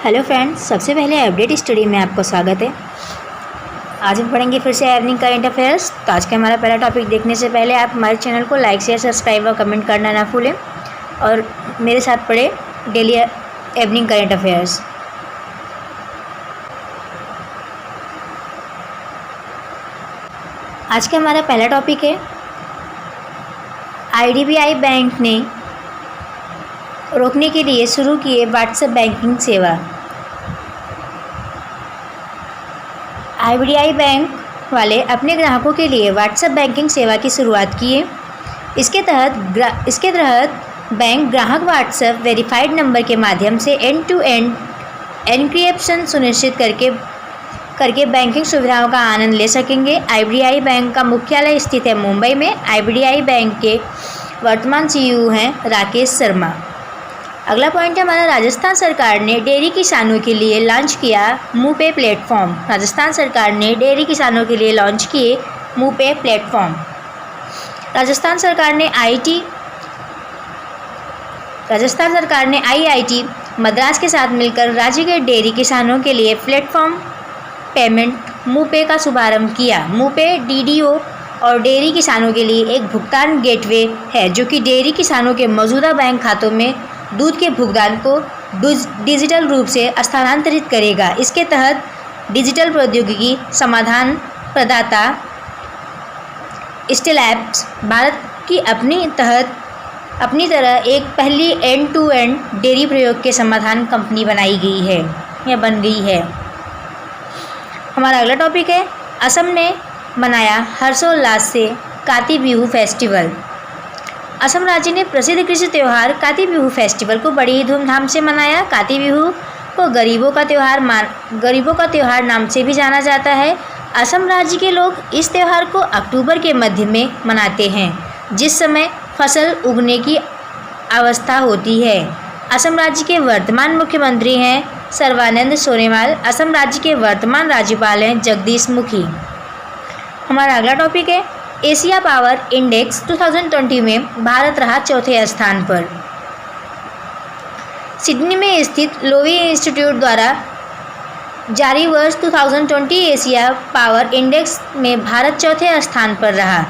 Hello friends, सबसे पहले update study में आपको स्वागत है। आज हम पढ़ेंगे फिर से इवनिंग करंट अफेयर्स। तो आज का हमारा पहला टॉपिक देखने से पहले आप हमारे चैनल को लाइक शेयर सब्सक्राइब और कमेंट करना ना भूलें और मेरे साथ पढ़े डेली इवनिंग करंट अफेयर्स। आज का हमारा पहला टॉपिक है, IDBI बैंक ने रोकने के लिए शुरू किए व्हाट्सएप बैंकिंग सेवा। IDBI बैंक वाले अपने ग्राहकों के लिए व्हाट्सएप बैंकिंग सेवा की शुरुआत की है। इसके तहत बैंक ग्राहक व्हाट्सएप वेरीफाइड नंबर के माध्यम से एंड टू एंड एन्क्रिप्शन सुनिश्चित करके बैंकिंग सुविधाओं का आनंद ले सकेंगे। IDBI बैंक का मुख्यालय स्थित है मुंबई में। IDBI बैंक के वर्तमान CEO हैं राकेश शर्मा। अगला पॉइंट है हमारा, राजस्थान सरकार ने डेयरी किसानों के लिए लॉन्च किया मुँह पे प्लेटफॉर्म। राजस्थान सरकार ने डेयरी किसानों के लिए लॉन्च किए मुँह पे प्लेटफॉर्म। राजस्थान सरकार ने IIT मद्रास के साथ मिलकर राज्य के डेयरी किसानों के लिए प्लेटफॉर्म पेमेंट मुँह पे का शुभारंभ किया। मुँह पे DDO और डेयरी किसानों के लिए एक भुगतान गेटवे है जो कि डेयरी किसानों के मौजूदा बैंक खातों में दूध के भुगतान को डिजिटल रूप से स्थानांतरित करेगा। इसके तहत डिजिटल प्रौद्योगिकी समाधान प्रदाता स्टेलैब्स भारत की अपनी तरह एक पहली एंड टू एंड डेयरी प्रयोग के समाधान कंपनी बन गई है। हमारा अगला टॉपिक है, असम ने मनाया हर्षोल्लास से काती बिहू फेस्टिवल। असम राज्य ने प्रसिद्ध कृषि त्यौहार काती बिहू फेस्टिवल को बड़ी ही धूमधाम से मनाया। काती बिहू को गरीबों का त्यौहार नाम से भी जाना जाता है। असम राज्य के लोग इस त्यौहार को अक्टूबर के मध्य में मनाते हैं, जिस समय फसल उगने की अवस्था होती है। असम राज्य के वर्तमान मुख्यमंत्री हैं सर्बानंद सोनोवाल। असम राज्य के वर्तमान राज्यपाल हैं जगदीश मुखी। हमारा अगला टॉपिक है, एशिया पावर इंडेक्स 2020 में भारत रहा चौथे स्थान पर। सिडनी में स्थित लोवी इंस्टीट्यूट द्वारा जारी वर्ष 2020 एशिया पावर इंडेक्स में भारत चौथे स्थान पर रहा।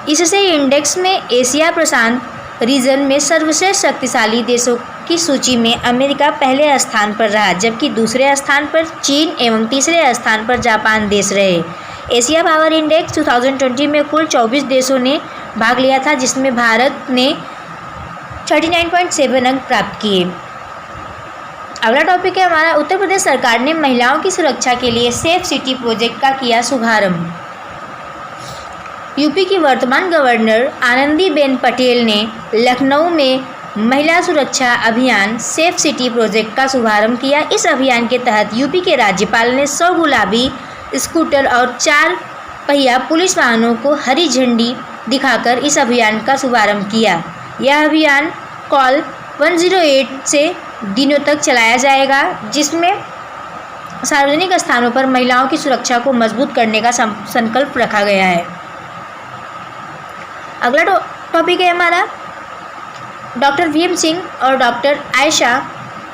इससे इंडेक्स में एशिया प्रशांत रीजन में सर्वश्रेष्ठ शक्तिशाली देशों की सूची में अमेरिका पहले स्थान पर रहा, जबकि दूसरे स्थान पर चीन एवं तीसरे स्थान पर जापान देश रहे। एशिया पावर इंडेक्स 2020 में कुल 24 देशों ने भाग लिया था, जिसमें भारत ने 39.7 अंक प्राप्त किए। अगला टॉपिक है हमारा, उत्तर प्रदेश सरकार ने महिलाओं की सुरक्षा के लिए सेफ सिटी प्रोजेक्ट का किया शुभारंभ। यूपी की वर्तमान गवर्नर आनंदीबेन पटेल ने लखनऊ में महिला सुरक्षा अभियान सेफ सिटी प्रोजेक्ट का शुभारंभ किया। इस अभियान के तहत यूपी के राज्यपाल ने 100 गुलाबी स्कूटर और 4 पहिया पुलिस वाहनों को हरी झंडी दिखाकर इस अभियान का शुभारंभ किया। यह अभियान कॉल 108 से दिनों तक चलाया जाएगा, जिसमें सार्वजनिक स्थानों पर महिलाओं की सुरक्षा को मजबूत करने का संकल्प रखा गया है। अगला टॉपिक है हमारा, डॉक्टर भीम सिंह और डॉक्टर आयशा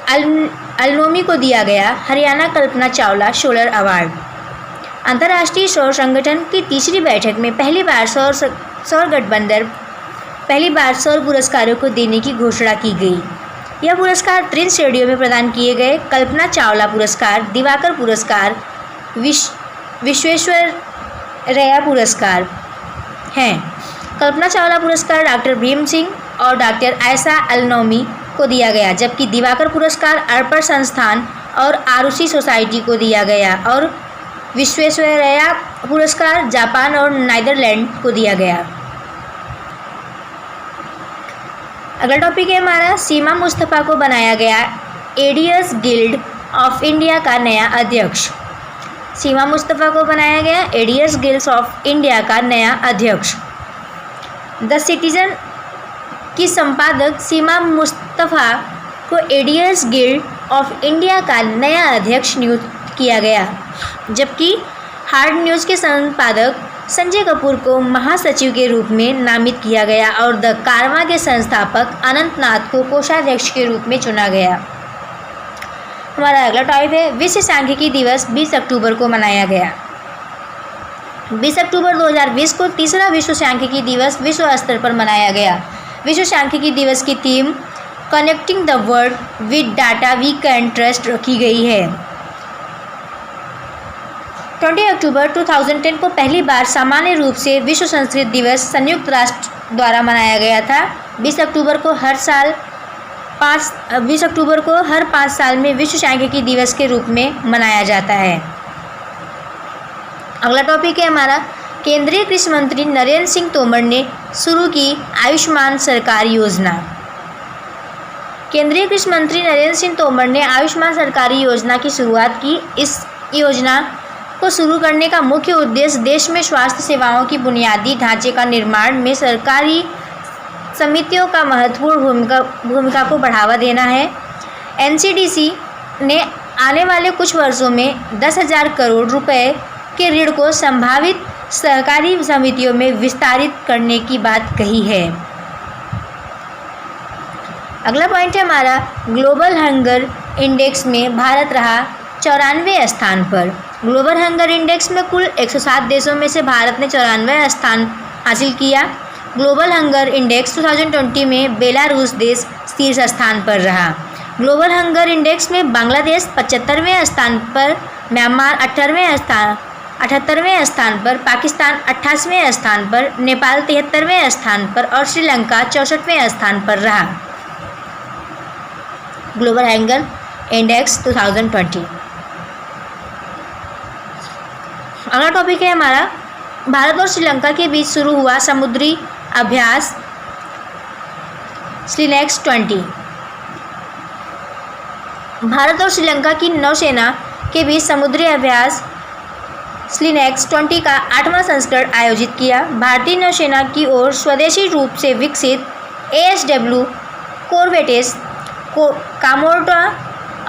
अलनोमी को दिया गया हरियाणा कल्पना चावला सोलर अवार्ड। अंतर्राष्ट्रीय सौर संगठन की तीसरी बैठक में पहली बार सौर पुरस्कारों को देने की घोषणा की गई। यह पुरस्कार 3 श्रेणियों में प्रदान किए गए। कल्पना चावला पुरस्कार, दिवाकर पुरस्कार, विश्वेश्वरैया पुरस्कार हैं। कल्पना चावला पुरस्कार डॉक्टर भीम सिंह और डॉक्टर आयशा अलनोमी को दिया गया, जबकि दिवाकर पुरस्कार अर्पण संस्थान और आरुषि सोसाइटी को दिया गया और विश्वेश्वरैया पुरस्कार जापान और नीदरलैंड को दिया गया। अगला टॉपिक है हमारा, सीमा मुस्तफ़ा को बनाया गया एडियस गिल्ड ऑफ इंडिया का नया अध्यक्ष। सीमा मुस्तफ़ा को बनाया गया एडियस गिल्ड ऑफ इंडिया का नया अध्यक्ष। द सिटीजन की संपादक सीमा मुस्तफ़ा को एडियस गिल्ड ऑफ इंडिया का नया अध्यक्ष नियुक्त किया गया, जबकि हार्ड न्यूज़ के संपादक संजय कपूर को महासचिव के रूप में नामित किया गया और द कारवां के संस्थापक अनंतनाथ को कोषाध्यक्ष के रूप में चुना गया। हमारा अगला टॉपिक है विश्व सांख्यिकी दिवस 20 अक्टूबर को मनाया गया। 20 अक्टूबर 2020 को तीसरा विश्व सांख्यिकी दिवस विश्व स्तर पर मनाया गया। विश्व सांख्यिकी दिवस की theme connecting the world with data we can trust रखी गई है। 20 अक्टूबर 2010 को पहली बार सामान्य रूप से विश्व संस्कृत दिवस संयुक्त राष्ट्र द्वारा मनाया गया था। 20 अक्टूबर को हर 5 साल में विश्व सांख्यिकी दिवस के रूप में मनाया जाता है। अगला टॉपिक है हमारा केंद्रीय कृषि मंत्री नरेंद्र सिंह तोमर ने शुरू की आयुष्मान सरकार योजना। केंद्रीय कृषि मंत्री नरेंद्र सिंह तोमर ने आयुष्मान सरकारी योजना की शुरुआत की। इस योजना को शुरू करने का मुख्य उद्देश्य देश में स्वास्थ्य सेवाओं की बुनियादी ढांचे का निर्माण में सरकारी समितियों का महत्वपूर्ण भूमिका को बढ़ावा देना है। एनसीडीसी ने आने वाले कुछ वर्षों में 10,000 करोड़ रुपए के ऋण को संभावित सहकारी समितियों में विस्तारित करने की बात कही है। अगला पॉइंट है हमारा ग्लोबल हंगर इंडेक्स में भारत रहा 94वें स्थान पर। ग्लोबल हंगर इंडेक्स में कुल 107 देशों में से भारत ने 94वां स्थान हासिल किया। ग्लोबल हंगर इंडेक्स 2020 में बेलारूस देश शीर्ष स्थान पर रहा। ग्लोबल हंगर इंडेक्स में बांग्लादेश 75वें स्थान पर, म्यांमार 78वें स्थान पर, पाकिस्तान 88वें स्थान पर, नेपाल 73वें स्थान पर और श्रीलंका 64वें स्थान पर रहा। Global hunger index 2020। अगला टॉपिक है हमारा भारत और श्रीलंका के बीच शुरू हुआ समुद्री अभ्यास स्लिनेक्स 20। भारत और श्रीलंका की नौसेना के बीच समुद्री अभ्यास स्लिनेक्स 20 का 8वां संस्करण आयोजित किया। भारतीय नौसेना की ओर स्वदेशी रूप से विकसित ASW कोरवेटेस कामोर्टा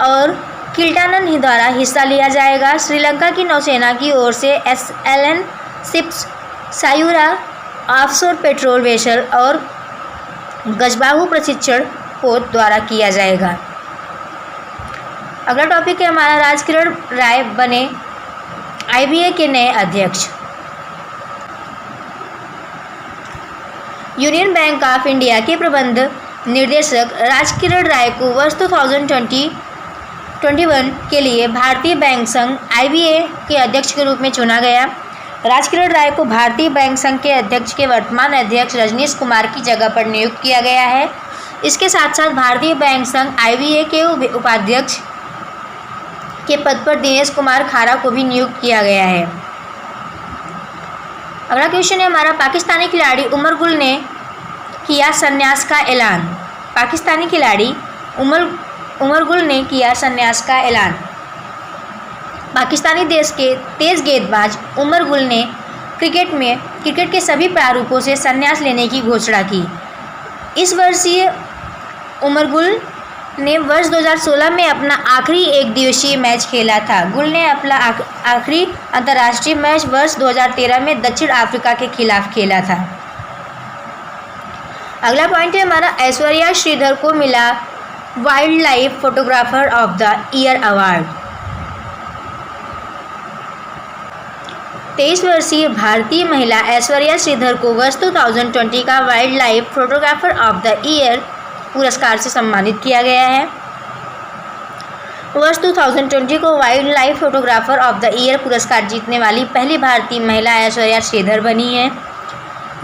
और किल्टानन द्वारा हिस्सा लिया जाएगा। श्रीलंका की नौसेना की ओर से SLN ships Sayura offshore patrol vessel और गजबाहु प्रशिक्षण पोत द्वारा किया जाएगा। अगला टॉपिक है हमारा राजकिरण राय बने IBA के नए अध्यक्ष। यूनियन बैंक ऑफ इंडिया के प्रबंध निर्देशक राजकिरण राय को वर्ष 2021 के लिए भारतीय बैंक संघ IBA के अध्यक्ष के रूप में चुना गया। राजकिरण राय को भारतीय बैंक संघ के अध्यक्ष के वर्तमान अध्यक्ष रजनीश कुमार की जगह पर नियुक्त किया गया है। इसके साथ साथ भारतीय बैंक संघ IBA के उपाध्यक्ष के पद पर दिनेश कुमार खारा को भी नियुक्त किया गया है। अगला क्वेश्चन है हमारा पाकिस्तानी खिलाड़ी उमर गुल ने किया संन्यास का ऐलान। पाकिस्तानी खिलाड़ी उमर गुल ने किया संन्यास का ऐलान। पाकिस्तानी देश के तेज गेंदबाज उमर गुल ने क्रिकेट के सभी प्रारूपों से संन्यास लेने की घोषणा की। इस वर्षीय उमर गुल ने वर्ष 2016 में अपना आखिरी एक दिवसीय मैच खेला था। गुल ने अपना आखिरी अंतर्राष्ट्रीय मैच वर्ष 2013 में दक्षिण अफ्रीका के खिलाफ खेला था। अगला पॉइंट है हमारा ऐश्वर्या श्रीधर को मिला wild life photographer of the year award. 23 वर्षीय भारतीय महिला ऐश्वर्या श्रीधर को वर्ष 2020 का wild life photographer of the year पुरस्कार से सम्मानित किया गया है। वर्ष 2020 को wild life photographer of the year पुरस्कार जीतने वाली पहली भारतीय महिला ऐश्वर्या श्रीधर बनी है।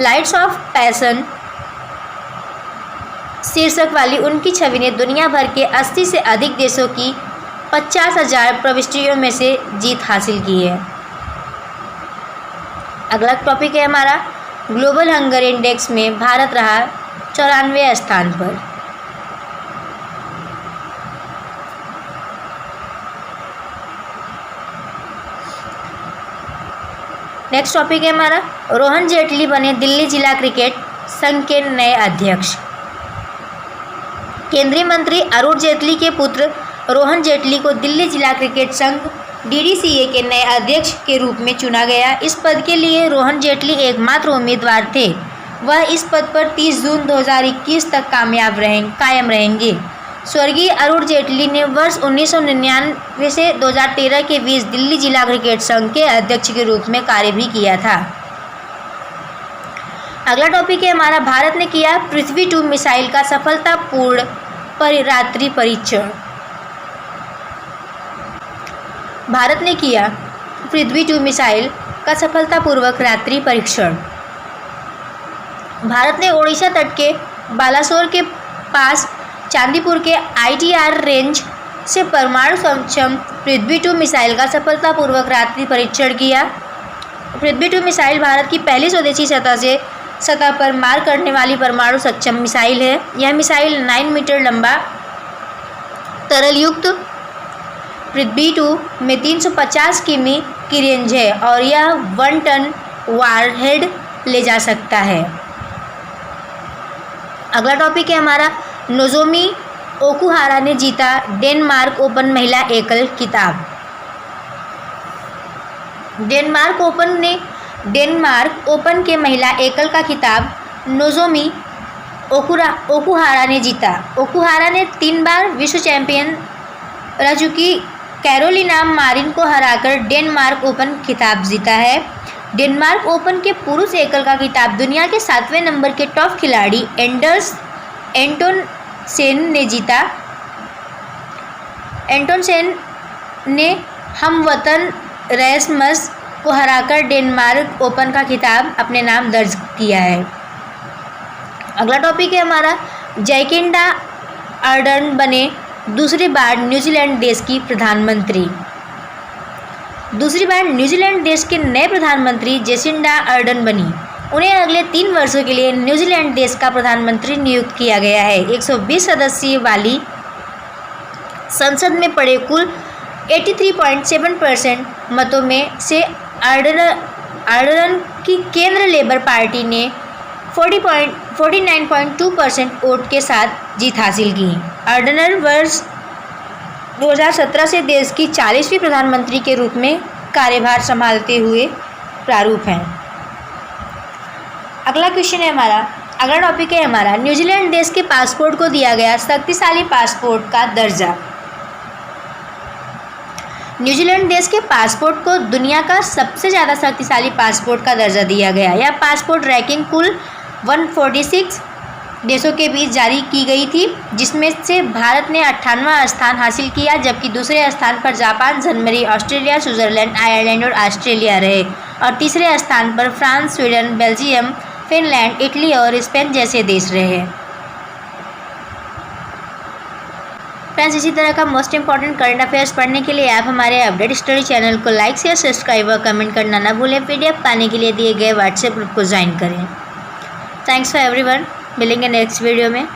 लाइट्स ऑफ पैशन शीर्षक वाली उनकी छवि ने दुनिया भर के 80 से अधिक देशों की 50,000 प्रविष्टियों में से जीत हासिल की है। अगला टॉपिक है हमारा ग्लोबल हंगर इंडेक्स में भारत रहा 94वें स्थान पर। नेक्स्ट टॉपिक है हमारा रोहन जेटली बने दिल्ली जिला क्रिकेट संघ के नए अध्यक्ष। केंद्रीय मंत्री अरुण जेटली के पुत्र रोहन जेटली को दिल्ली जिला क्रिकेट संघ DDCA के नए अध्यक्ष के रूप में चुना गया। इस पद के लिए रोहन जेटली एकमात्र उम्मीदवार थे। वह इस पद पर 30 जून 2021 तक कायम रहेंगे। स्वर्गीय अरुण जेटली ने वर्ष 1999 से 2013 के बीच दिल्ली जिला क्रिकेट संघ के अध्यक्ष के रूप में कार्य भी किया था। अगला टॉपिक है हमारा, भारत ने किया पृथ्वी 2 मिसाइल का सफलतापूर्ण रात्रि परीक्षण। भारत ने किया पृथ्वी 2 मिसाइल का सफलतापूर्वक रात्रि परीक्षण। भारत ने ओडिशा तट के बालासोर के पास चांदीपुर के ITR रेंज से परमाणु सक्षम पृथ्वी 2 मिसाइल का सफलतापूर्वक रात्रि परीक्षण किया। पृथ्वी 2 मिसाइल भारत की पहली स्वदेशी सतह पर मार करने वाली परमाणु सक्षम मिसाइल है। यह मिसाइल 9 मीटर लंबा तरल युक्त पृथ्वी 2 में 350 किमी की रेंज है और यह 1 टन वारहेड ले जा सकता है। अगला टॉपिक है हमारा, नोजोमी ओकुहारा ने जीता डेनमार्क ओपन महिला एकल खिताब। डेनमार्क ओपन के महिला एकल का खिताब नोजोमी ओकुहारा ने जीता। ओकुहारा ने 3 बार विश्व चैंपियन रह चुकी कैरोलिना मारिन को हराकर डेनमार्क ओपन खिताब जीता है। डेनमार्क ओपन के पुरुष एकल का खिताब दुनिया के 7वें नंबर के टॉप खिलाड़ी एंटोन सेन ने जीता। एंटोन सेन ने हमवतन रैसमस को हराकर डेनमार्क ओपन का खिताब अपने नाम दर्ज किया है। अगला टॉपिक है हमारा, जैकिंडा अर्डर्न बने दूसरी बार न्यूजीलैंड देश की प्रधानमंत्री। दूसरी बार न्यूजीलैंड देश के नए प्रधानमंत्री जेसिंडा अर्डर्न बनी। उन्हें अगले 3 वर्षों के लिए न्यूजीलैंड देश का प्रधानमंत्री नियुक्त किया गया है। 120 सदस्य वाली संसद में पड़े कुल 83.7% मतों में से अर्डर्न की केंद्र लेबर पार्टी ने 49.2% वोट के साथ जीत हासिल की। अर्डर्न वर्ष 2017 से देश की 40वीं प्रधानमंत्री के रूप में कार्यभार संभालते हुए प्रारूप हैं। अगला क्वेश्चन है हमारा, अगला टॉपिक है हमारा, न्यूजीलैंड देश के पासपोर्ट को दिया गया शक्तिशाली पासपोर्ट का दर्जा। न्यूजीलैंड देश के पासपोर्ट को दुनिया का सबसे ज़्यादा शक्तिशाली पासपोर्ट का दर्जा दिया गया। यह पासपोर्ट रैंकिंग कुल 146 देशों के बीच जारी की गई थी, जिसमें से भारत ने 98वां स्थान हासिल किया, जबकि दूसरे स्थान पर Japan, Germany, Australia, Switzerland, Ireland और ऑस्ट्रेलिया रहे और तीसरे स्थान पर France, Sweden, Belgium, Finland, Italy और स्पेन जैसे देश रहे। फ्रेंड्स, इसी तरह का मोस्ट इंपॉर्टेंट करंट अफेयर्स पढ़ने के लिए आप हमारे अपडेट स्टडी चैनल को लाइक शेयर सब्सक्राइब और कमेंट करना ना भूलें। PDF पाने के लिए दिए गए व्हाट्सएप ग्रुप को ज्वाइन करें। Thanks for everyone. मिलेंगे नेक्स्ट वीडियो में।